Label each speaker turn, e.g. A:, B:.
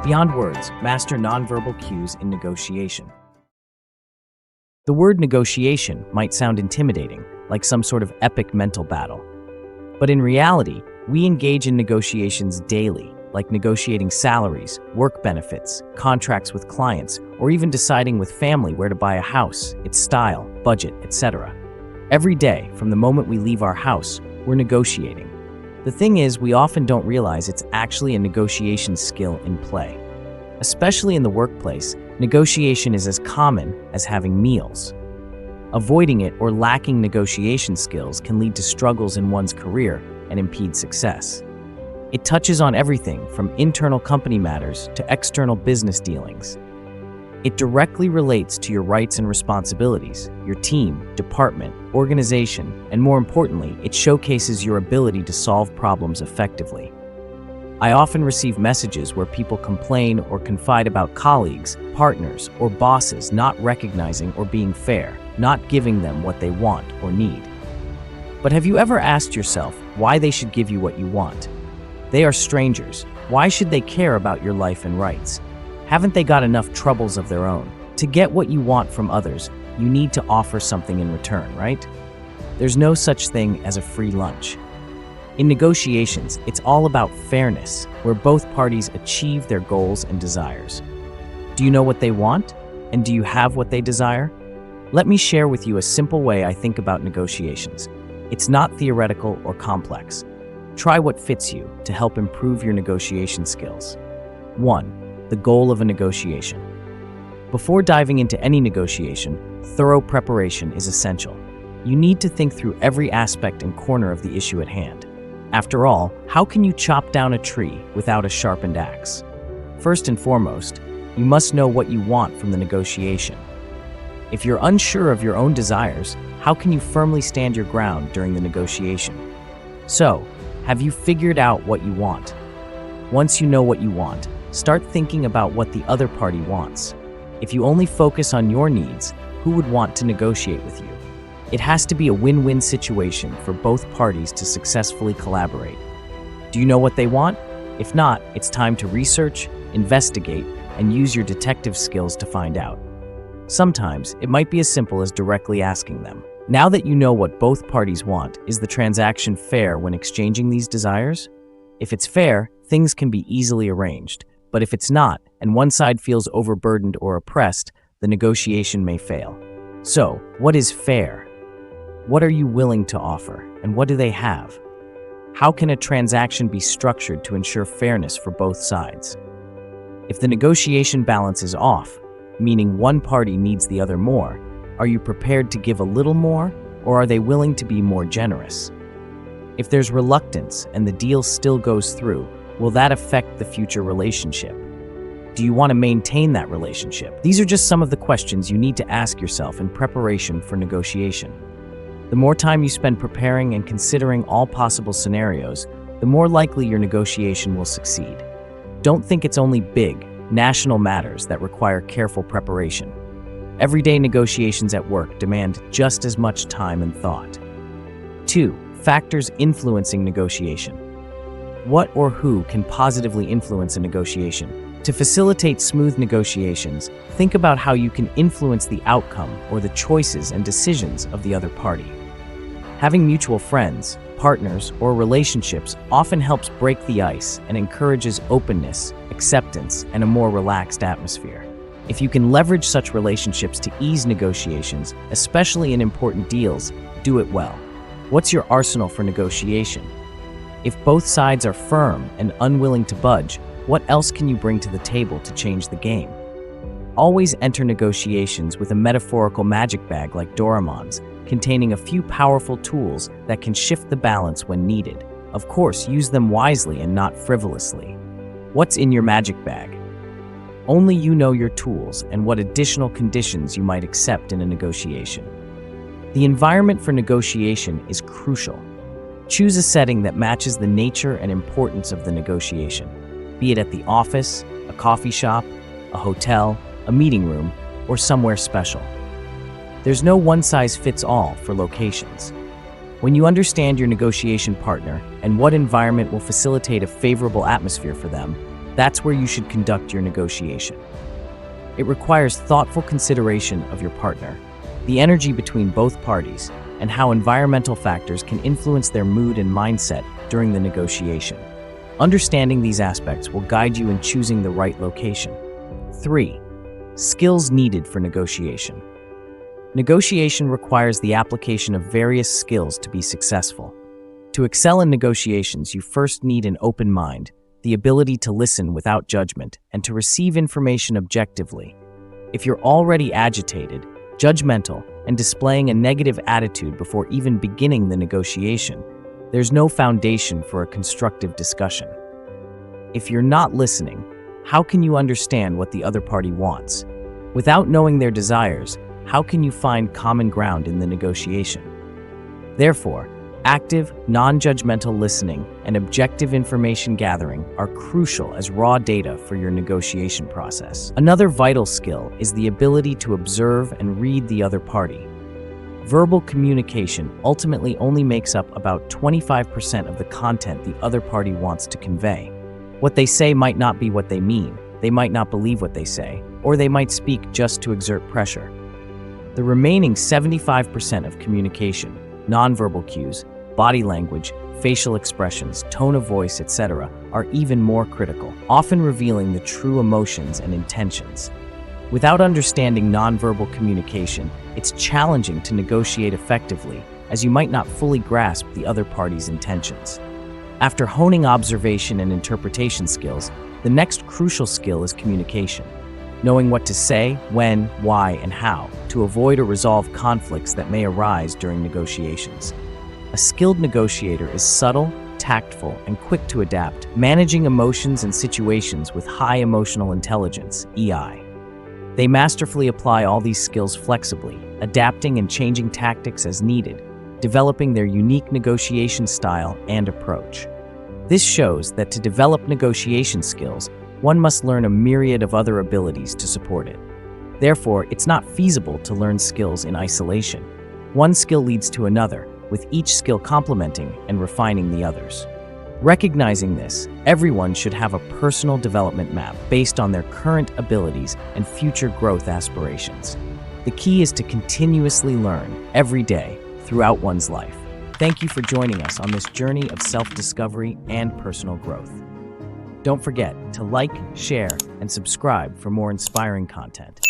A: Beyond words, master nonverbal cues in negotiation. The word negotiation might sound intimidating, like some sort of epic mental battle. But in reality, we engage in negotiations daily, like negotiating salaries, work benefits, contracts with clients, or even deciding with family where to buy a house, its style, budget, etc. Every day, from the moment we leave our house, we're negotiating. The thing is, we often don't realize it's actually a negotiation skill in play. Especially in the workplace, negotiation is as common as having meals. Avoiding it or lacking negotiation skills can lead to struggles in one's career and impede success. It touches on everything from internal company matters to external business dealings. It directly relates to your rights and responsibilities, your team, department, organization, and more importantly, it showcases your ability to solve problems effectively. I often receive messages where people complain or confide about colleagues, partners, or bosses not recognizing or being fair, not giving them what they want or need. But have you ever asked yourself why they should give you what you want? They are strangers. Why should they care about your life and rights? Haven't they got enough troubles of their own? To get what you want from others, you need to offer something in return, right? There's no such thing as a free lunch. In negotiations, it's all about fairness, where both parties achieve their goals and desires. Do you know what they want? And do you have what they desire? Let me share with you a simple way I think about negotiations. It's not theoretical or complex. Try what fits you to help improve your negotiation skills. 1. The goal of a negotiation. Before diving into any negotiation, thorough preparation is essential. You need to think through every aspect and corner of the issue at hand. After all, how can you chop down a tree without a sharpened axe? First and foremost, you must know what you want from the negotiation. If you're unsure of your own desires, how can you firmly stand your ground during the negotiation? So, have you figured out what you want? Once you know what you want, start thinking about what the other party wants. If you only focus on your needs, who would want to negotiate with you? It has to be a win-win situation for both parties to successfully collaborate. Do you know what they want? If not, it's time to research, investigate, and use your detective skills to find out. Sometimes, it might be as simple as directly asking them. Now that you know what both parties want, is the transaction fair when exchanging these desires? If it's fair, things can be easily arranged. But if it's not, and one side feels overburdened or oppressed, the negotiation may fail. So, what is fair? What are you willing to offer, and what do they have? How can a transaction be structured to ensure fairness for both sides? If the negotiation balance is off, meaning one party needs the other more, are you prepared to give a little more, or are they willing to be more generous? If there's reluctance and the deal still goes through, will that affect the future relationship? Do you want to maintain that relationship? These are just some of the questions you need to ask yourself in preparation for negotiation. The more time you spend preparing and considering all possible scenarios, the more likely your negotiation will succeed. Don't think it's only big, national matters that require careful preparation. Everyday negotiations at work demand just as much time and thought. 2. Factors influencing negotiation. What or who can positively influence a negotiation? To facilitate smooth negotiations, think about how you can influence the outcome or the choices and decisions of the other party. Having mutual friends, partners, or relationships often helps break the ice and encourages openness, acceptance, and a more relaxed atmosphere. If you can leverage such relationships to ease negotiations, especially in important deals, do it well. What's your arsenal for negotiation? If both sides are firm and unwilling to budge, what else can you bring to the table to change the game? Always enter negotiations with a metaphorical magic bag like Doraemon's, containing a few powerful tools that can shift the balance when needed. Of course, use them wisely and not frivolously. What's in your magic bag? Only you know your tools and what additional conditions you might accept in a negotiation. The environment for negotiation is crucial. Choose a setting that matches the nature and importance of the negotiation, be it at the office, a coffee shop, a hotel, a meeting room, or somewhere special. There's no one-size-fits-all for locations. When you understand your negotiation partner and what environment will facilitate a favorable atmosphere for them, that's where you should conduct your negotiation. It requires thoughtful consideration of your partner, the energy between both parties, and how environmental factors can influence their mood and mindset during the negotiation. Understanding these aspects will guide you in choosing the right location. 3. Skills needed for negotiation. Negotiation requires the application of various skills to be successful. To excel in negotiations, you first need an open mind, the ability to listen without judgment, and to receive information objectively. If you're already agitated, judgmental, and displaying a negative attitude before even beginning the negotiation, there's no foundation for a constructive discussion. If you're not listening, how can you understand what the other party wants? Without knowing their desires, how can you find common ground in the negotiation? Therefore, active, non-judgmental listening and objective information gathering are crucial as raw data for your negotiation process. Another vital skill is the ability to observe and read the other party. Verbal communication ultimately only makes up about 25% of the content the other party wants to convey. What they say might not be what they mean, they might not believe what they say, or they might speak just to exert pressure. The remaining 75% of communication, nonverbal cues, body language, facial expressions, tone of voice, etc., are even more critical, often revealing the true emotions and intentions. Without understanding nonverbal communication, it's challenging to negotiate effectively, as you might not fully grasp the other party's intentions. After honing observation and interpretation skills, the next crucial skill is communication. Knowing what to say, when, why, and how, to avoid or resolve conflicts that may arise during negotiations. A skilled negotiator is subtle, tactful, and quick to adapt, managing emotions and situations with high emotional intelligence, EI. They masterfully apply all these skills flexibly, adapting and changing tactics as needed, developing their unique negotiation style and approach. This shows that to develop negotiation skills, one must learn a myriad of other abilities to support it. Therefore, it's not feasible to learn skills in isolation. One skill leads to another, with each skill complementing and refining the others. Recognizing this, everyone should have a personal development map based on their current abilities and future growth aspirations. The key is to continuously learn every day throughout one's life. Thank you for joining us on this journey of self-discovery and personal growth. Don't forget to like, share, and subscribe for more inspiring content.